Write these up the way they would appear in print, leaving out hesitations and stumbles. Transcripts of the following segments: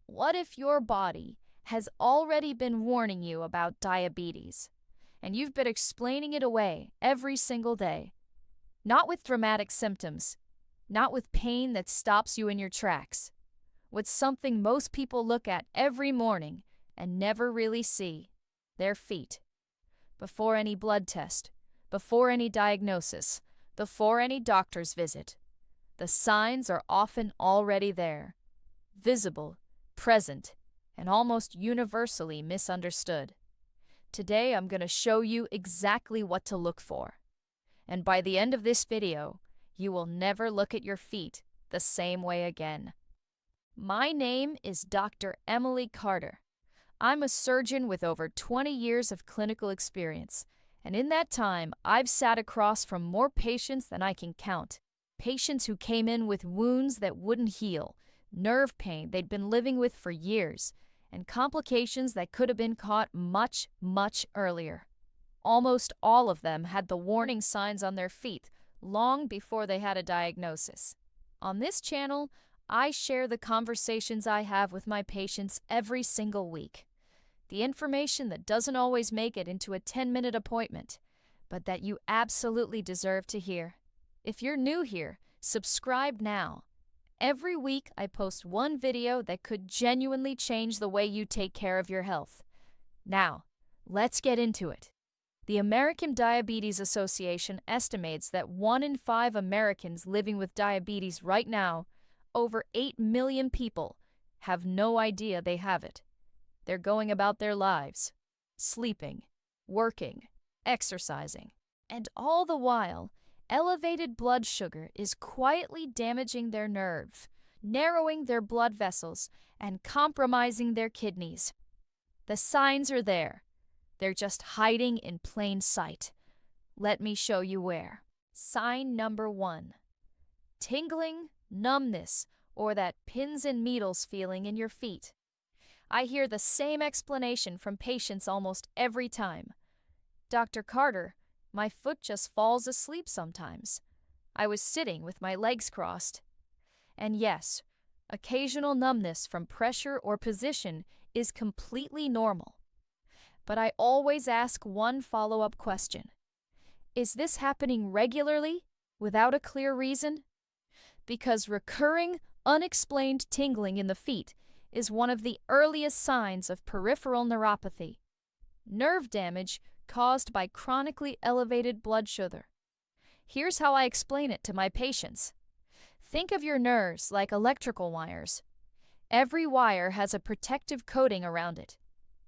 What if your body has already been warning you about diabetes, and you've been explaining it away every single day? Not with dramatic symptoms, not with pain that stops you in your tracks, with something most people look at every morning and never really see: their feet. Before any blood test, before any diagnosis, before any doctor's visit, the signs are often already there, visible, present, and almost universally misunderstood. Today I'm going to show you exactly what to look for. And by the end of this video, you will never look at your feet the same way again. My name is Dr. Emily Carter. I'm a surgeon with over 20 years of clinical experience, and in that time, I've sat across from more patients than I can count. Patients who came in with wounds that wouldn't heal, nerve pain they'd been living with for years, and complications that could have been caught much, much earlier. Almost all of them had the warning signs on their feet long before they had a diagnosis. On this channel, I share the conversations I have with my patients every single week. The information that doesn't always make it into a 10-minute appointment, but that you absolutely deserve to hear. If you're new here, subscribe now. Every week I post one video that could genuinely change the way you take care of your health. Now, let's get into it. The American Diabetes Association estimates that 1 in 5 Americans living with diabetes right now, over 8 million people, have no idea they have it. They're going about their lives, sleeping, working, exercising, and all the while, elevated blood sugar is quietly damaging their nerve, narrowing their blood vessels, and compromising their kidneys. The signs are there. They're just hiding in plain sight. Let me show you where. Sign number 1. Tingling, numbness, or that pins and needles feeling in your feet. I hear the same explanation from patients almost every time. Dr. Carter, my foot just falls asleep sometimes. I was sitting with my legs crossed. And yes, occasional numbness from pressure or position is completely normal. But I always ask one follow-up question. Is this happening regularly, without a clear reason? Because recurring, unexplained tingling in the feet is one of the earliest signs of peripheral neuropathy, nerve damage caused by chronically elevated blood sugar. Here's how I explain it to my patients. Think of your nerves like electrical wires. Every wire has a protective coating around it.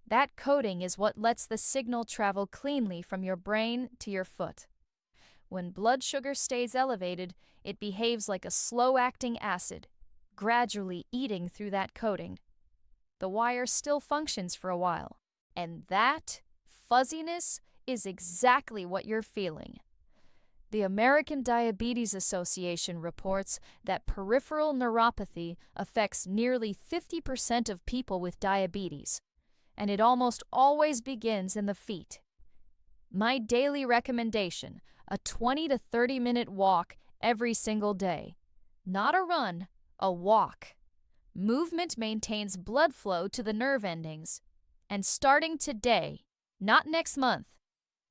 That coating is what lets the signal travel cleanly from your brain to your foot. When blood sugar stays elevated, it behaves like a slow-acting acid, gradually eating through that coating. The wire still functions for a while, and that fuzziness is exactly what you're feeling. The American Diabetes Association reports that peripheral neuropathy affects nearly 50% of people with diabetes, and it almost always begins in the feet. My daily recommendation: a 20 to 30-minute walk every single day. Not a run, a walk. Movement maintains blood flow to the nerve endings. And starting today, not next month,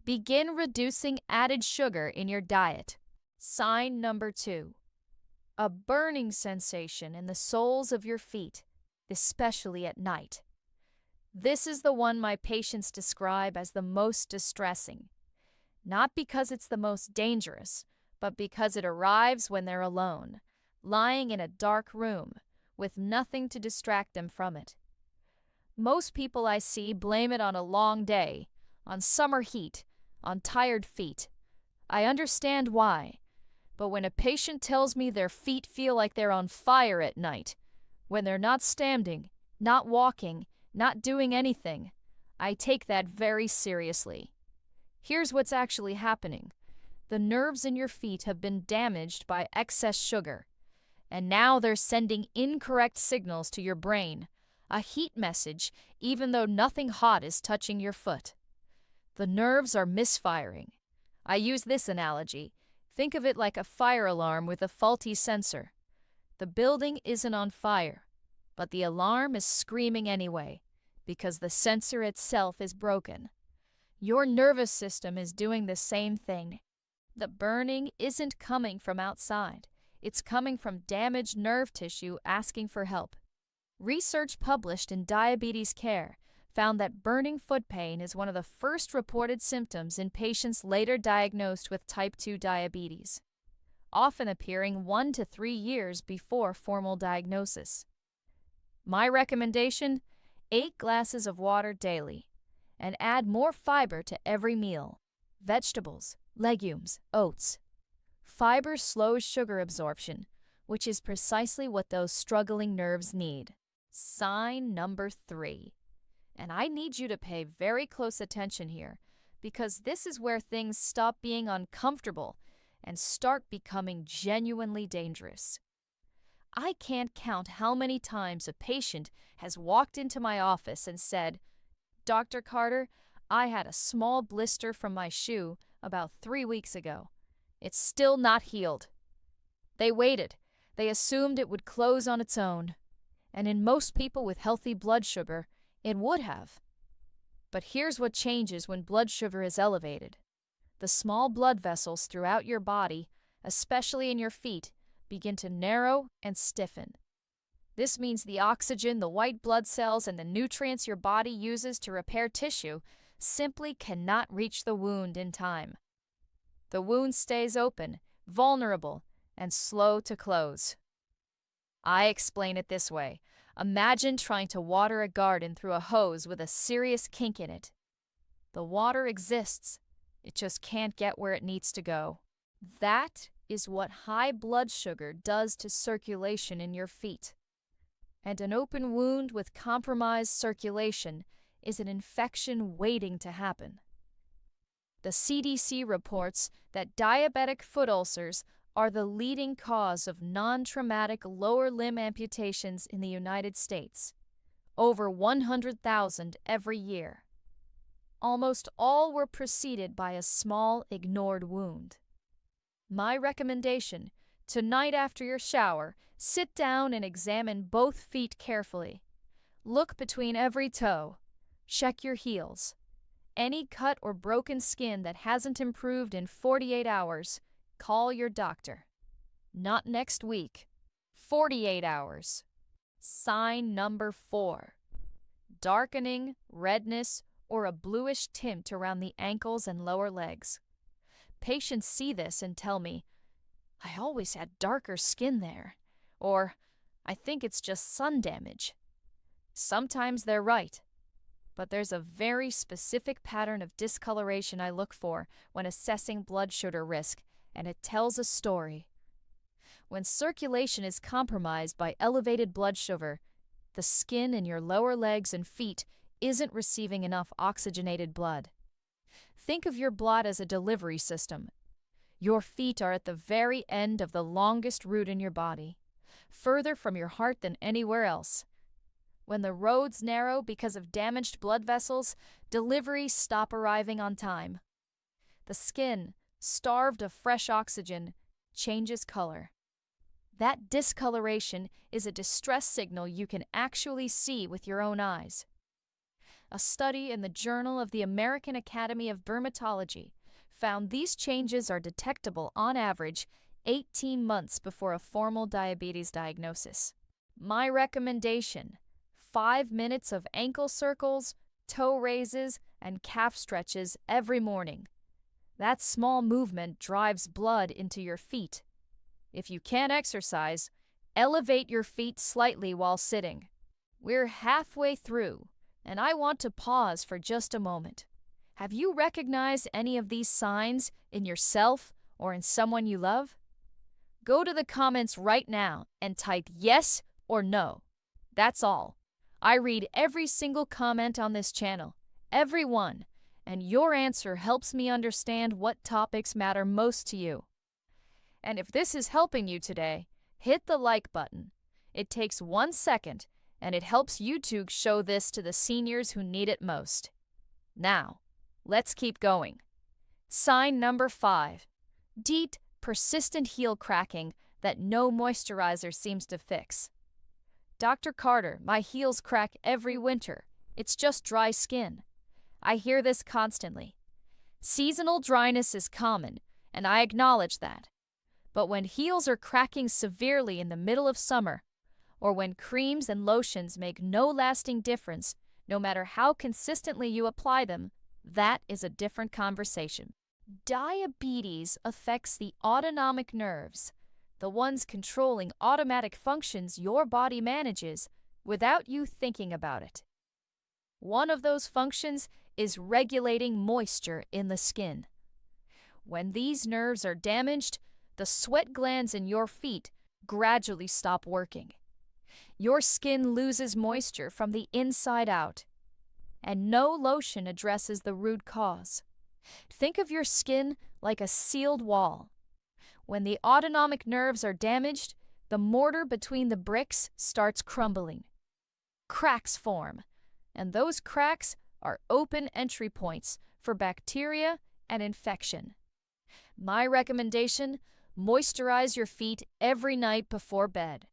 begin reducing added sugar in your diet. Sign number 2. A burning sensation in the soles of your feet, especially at night. This is the one my patients describe as the most distressing. Not because it's the most dangerous, but because it arrives when they're alone, lying in a dark room, with nothing to distract them from it. Most people I see blame it on a long day, on summer heat, on tired feet. I understand why, but when a patient tells me their feet feel like they're on fire at night, when they're not standing, not walking, not doing anything, I take that very seriously. Here's what's actually happening. The nerves in your feet have been damaged by excess sugar, and now they're sending incorrect signals to your brain, a heat message, even though nothing hot is touching your foot. The nerves are misfiring. I use this analogy. Think of it like a fire alarm with a faulty sensor. The building isn't on fire, But the alarm is screaming anyway, because the sensor itself is broken. Your nervous system is doing the same thing. The burning isn't coming from outside. It's coming from damaged nerve tissue asking for help. Research published in Diabetes Care found that burning foot pain is one of the first reported symptoms in patients later diagnosed with type 2 diabetes, often appearing 1 to 3 years before formal diagnosis. My recommendation: 8 glasses of water daily, and add more fiber to every meal. Vegetables, legumes, oats. Fiber slows sugar absorption, which is precisely what those struggling nerves need. Sign number 3. And I need you to pay very close attention here, because this is where things stop being uncomfortable and start becoming genuinely dangerous. I can't count how many times a patient has walked into my office and said, "Dr. Carter, I had a small blister from my shoe about 3 weeks ago. It's still not healed." They waited. They assumed it would close on its own. And in most people with healthy blood sugar, it would have. But here's what changes when blood sugar is elevated. The small blood vessels throughout your body, especially in your feet, begin to narrow and stiffen. This means the oxygen, the white blood cells, and the nutrients your body uses to repair tissue simply cannot reach the wound in time. The wound stays open, vulnerable, and slow to close. I explain it this way. Imagine trying to water a garden through a hose with a serious kink in it. The water exists. It just can't get where it needs to go. That is what high blood sugar does to circulation in your feet. And an open wound with compromised circulation is an infection waiting to happen. The CDC reports that diabetic foot ulcers are the leading cause of non-traumatic lower limb amputations in the United States, over 100,000 every year. Almost all were preceded by a small, ignored wound. My recommendation: tonight after your shower, sit down and examine both feet carefully. Look between every toe. Check your heels. Any cut or broken skin that hasn't improved in 48 hours, call your doctor. Not next week. 48 hours. Sign number 4. Darkening, redness, or a bluish tint around the ankles and lower legs. Patients see this and tell me, "I always had darker skin there," or "I think it's just sun damage." Sometimes they're right, but there's a very specific pattern of discoloration I look for when assessing blood sugar risk, and it tells a story. When circulation is compromised by elevated blood sugar, the skin in your lower legs and feet isn't receiving enough oxygenated blood. Think of your blood as a delivery system. Your feet are at the very end of the longest route in your body, further from your heart than anywhere else. When the roads narrow because of damaged blood vessels, deliveries stop arriving on time. The skin, starved of fresh oxygen, changes color. That discoloration is a distress signal you can actually see with your own eyes. A study in the Journal of the American Academy of Dermatology found these changes are detectable on average 18 months before a formal diabetes diagnosis. My recommendation: 5 minutes of ankle circles, toe raises, and calf stretches every morning. That small movement drives blood into your feet. If you can't exercise, elevate your feet slightly while sitting. We're halfway through, and I want to pause for just a moment. Have you recognized any of these signs in yourself or in someone you love? Go to the comments right now and type yes or no. That's all. I read every single comment on this channel, every one, and your answer helps me understand what topics matter most to you. And if this is helping you today, hit the like button. It takes 1 second, and it helps YouTube show this to the seniors who need it most. Now, let's keep going. Sign number 5. Deep, persistent heel cracking that no moisturizer seems to fix. Dr. Carter, my heels crack every winter. It's just dry skin. I hear this constantly. Seasonal dryness is common, and I acknowledge that. But when heels are cracking severely in the middle of summer, or when creams and lotions make no lasting difference, no matter how consistently you apply them, that is a different conversation. Diabetes affects the autonomic nerves, the ones controlling automatic functions your body manages without you thinking about it. One of those functions is regulating moisture in the skin. When these nerves are damaged, the sweat glands in your feet gradually stop working. Your skin loses moisture from the inside out, and no lotion addresses the root cause. Think of your skin like a sealed wall. When the autonomic nerves are damaged, the mortar between the bricks starts crumbling. Cracks form, and those cracks are open entry points for bacteria and infection. My recommendation: moisturize your feet every night before bed.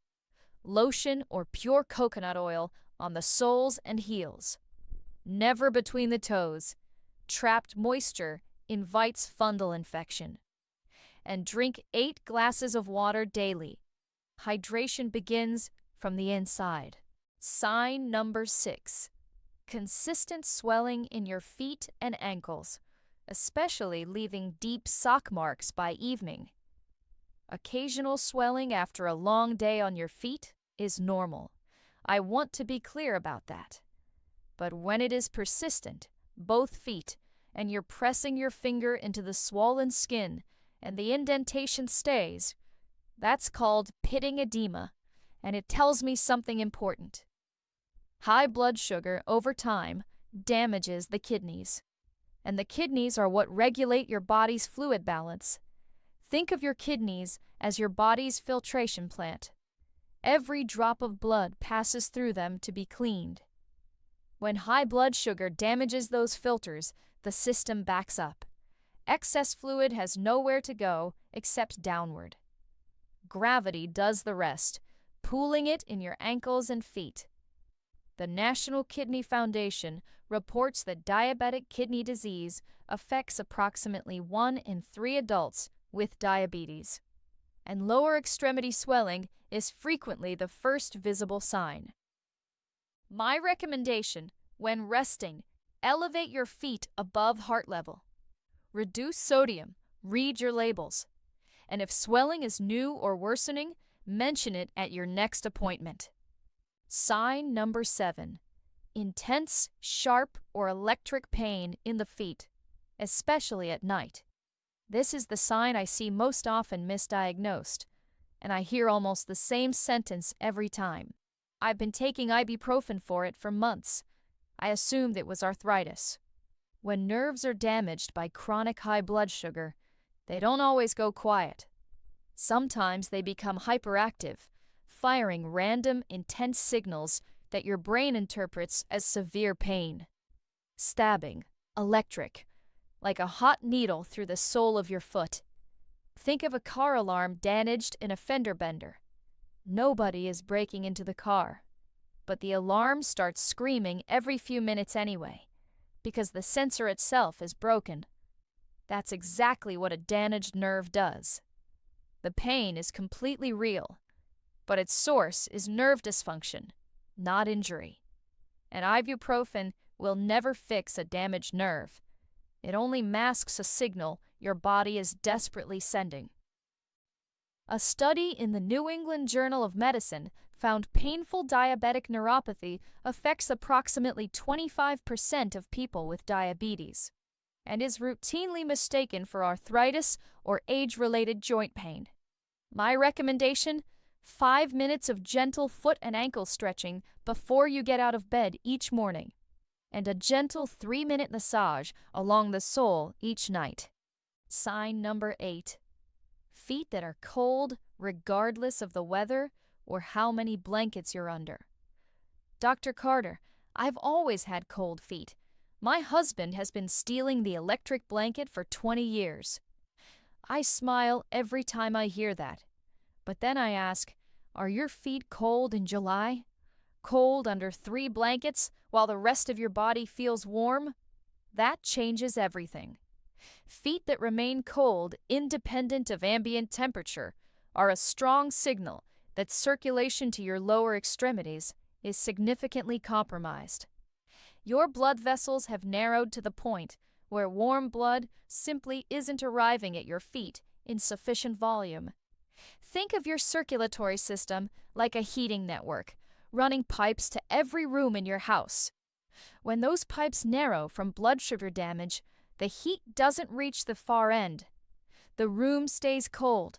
Lotion or pure coconut oil on the soles and heels. Never between the toes. Trapped moisture invites fungal infection. And drink 8 glasses of water daily. Hydration begins from the inside. Sign number 6. Consistent swelling in your feet and ankles, especially leaving deep sock marks by evening. Occasional swelling after a long day on your feet is normal. I want to be clear about that. But when it is persistent, both feet, and you're pressing your finger into the swollen skin and the indentation stays, that's called pitting edema, and it tells me something important. High blood sugar over time damages the kidneys, and the kidneys are what regulate your body's fluid balance. Think of your kidneys as your body's filtration plant. Every drop of blood passes through them to be cleaned. When high blood sugar damages those filters, the system backs up. Excess fluid has nowhere to go except downward. Gravity does the rest, pooling it in your ankles and feet. The National Kidney Foundation reports that diabetic kidney disease affects approximately 1 in 3 adults with diabetes, and lower extremity swelling is frequently the first visible sign. My recommendation: when resting, elevate your feet above heart level. Reduce sodium, read your labels, and if swelling is new or worsening, mention it at your next appointment. Sign number 7. Intense, sharp, or electric pain in the feet, especially at night. This is the sign I see most often misdiagnosed, and I hear almost the same sentence every time. I've been taking ibuprofen for it for months. I assumed it was arthritis. When nerves are damaged by chronic high blood sugar, they don't always go quiet. Sometimes they become hyperactive, firing random, intense signals that your brain interprets as severe pain. Stabbing, electric, like a hot needle through the sole of your foot. Think of a car alarm damaged in a fender bender. Nobody is breaking into the car, but the alarm starts screaming every few minutes anyway, because the sensor itself is broken. That's exactly what a damaged nerve does. The pain is completely real, but its source is nerve dysfunction, not injury. And ibuprofen will never fix a damaged nerve. It only masks a signal your body is desperately sending. A study in the New England Journal of Medicine found painful diabetic neuropathy affects approximately 25% of people with diabetes and is routinely mistaken for arthritis or age-related joint pain. My recommendation: 5 minutes of gentle foot and ankle stretching before you get out of bed each morning, and a gentle 3-minute massage along the sole each night. Sign number 8. Feet that are cold regardless of the weather or how many blankets you're under. Dr. Carter, I've always had cold feet. My husband has been stealing the electric blanket for 20 years. I smile every time I hear that. But then I ask, are your feet cold in July cold under 3 blankets while the rest of your body feels warm, that changes everything. Feet that remain cold, independent of ambient temperature, are a strong signal that circulation to your lower extremities is significantly compromised. Your blood vessels have narrowed to the point where warm blood simply isn't arriving at your feet in sufficient volume. Think of your circulatory system like a heating network, running pipes to every room in your house. When those pipes narrow from blood sugar damage, the heat doesn't reach the far end. The room stays cold,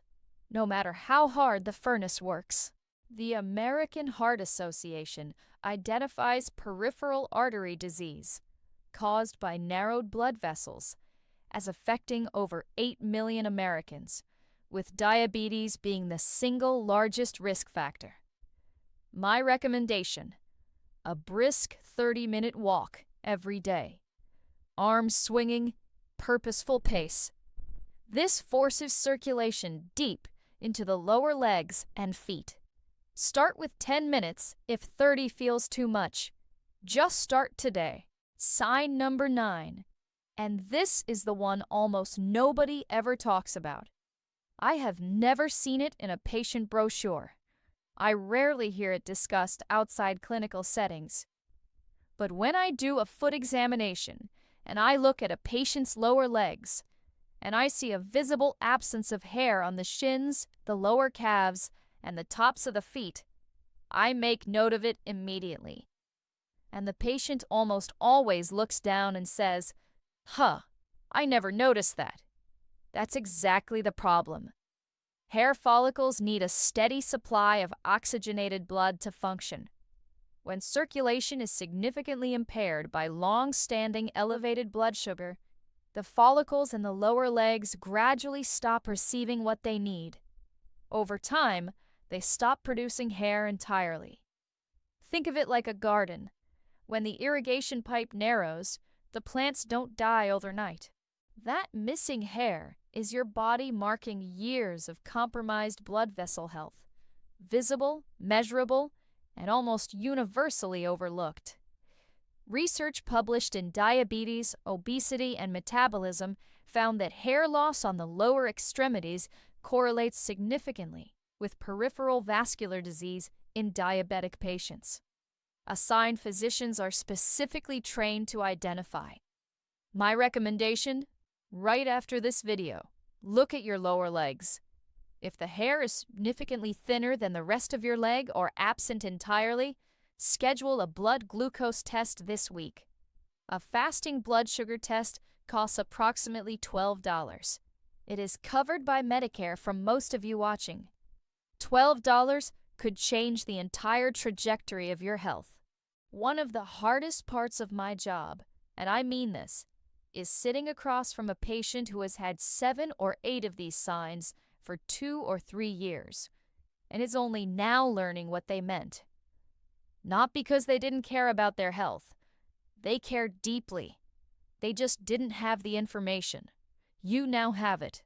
no matter how hard the furnace works. The American Heart Association identifies peripheral artery disease, caused by narrowed blood vessels, as affecting over 8 million Americans, with diabetes being the single largest risk factor. My recommendation: a brisk 30-minute walk every day. Arms swinging, purposeful pace. This forces circulation deep into the lower legs and feet. Start with 10 minutes if 30 feels too much. Just start today. Sign number 9. And this is the one almost nobody ever talks about. I have never seen it in a patient brochure. I rarely hear it discussed outside clinical settings. But when I do a foot examination and I look at a patient's lower legs, and I see a visible absence of hair on the shins, the lower calves, and the tops of the feet, I make note of it immediately. And the patient almost always looks down and says, "Huh, I never noticed that." That's exactly the problem. Hair follicles need a steady supply of oxygenated blood to function. When circulation is significantly impaired by long-standing elevated blood sugar, the follicles in the lower legs gradually stop receiving what they need. Over time, they stop producing hair entirely. Think of it like a garden. When the irrigation pipe narrows, the plants don't die overnight. That missing hair is your body marking years of compromised blood vessel health, visible, measurable, and almost universally overlooked. Research published in Diabetes, Obesity, and Metabolism found that hair loss on the lower extremities correlates significantly with peripheral vascular disease in diabetic patients, a sign physicians are specifically trained to identify. My recommendation: right after this video, look at your lower legs. If the hair is significantly thinner than the rest of your leg or absent entirely, schedule a blood glucose test this week. A fasting blood sugar test costs approximately $12. It is covered by Medicare from most of you watching. $12 could change the entire trajectory of your health. One of the hardest parts of my job, and I mean this, is sitting across from a patient who has had 7 or 8 of these signs for 2 or 3 years, and is only now learning what they meant. Not because they didn't care about their health. They cared deeply. They just didn't have the information. You now have it.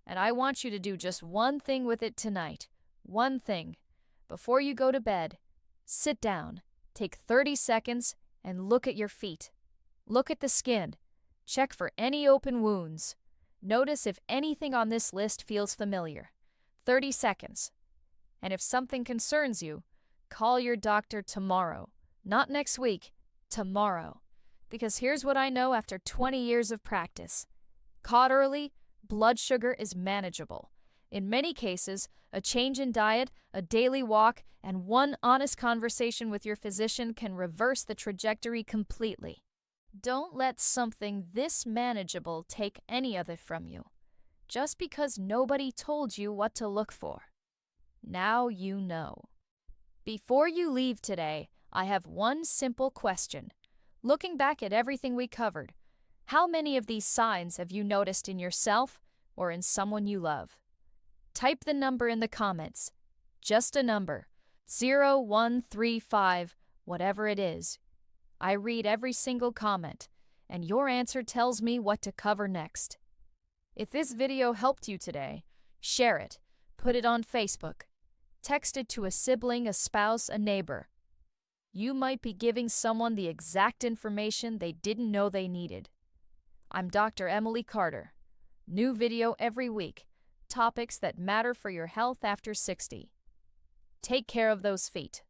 And I want you to do just one thing with it tonight. One thing. Before you go to bed, sit down, take 30 seconds, and look at your feet. Look at the skin. Check for any open wounds. Notice if anything on this list feels familiar. 30 seconds. And if something concerns you, call your doctor tomorrow. Not next week, tomorrow. Because here's what I know after 20 years of practice. Caught early, blood sugar is manageable. In many cases, a change in diet, a daily walk, and one honest conversation with your physician can reverse the trajectory completely. Don't let something this manageable take any of it from you, just because nobody told you what to look for. Now you know. Before you leave today, I have one simple question. Looking back at everything we covered, how many of these signs have you noticed in yourself or in someone you love? Type the number in the comments. Just a number. 0, 1, 3, 5, whatever it is. I read every single comment, and your answer tells me what to cover next. If this video helped you today, share it, put it on Facebook, text it to a sibling, a spouse, a neighbor. you might be giving someone the exact information they didn't know they needed. I'm Dr. Emily Carter. New video every week. Topics that matter for your health after 60. Take care of those feet.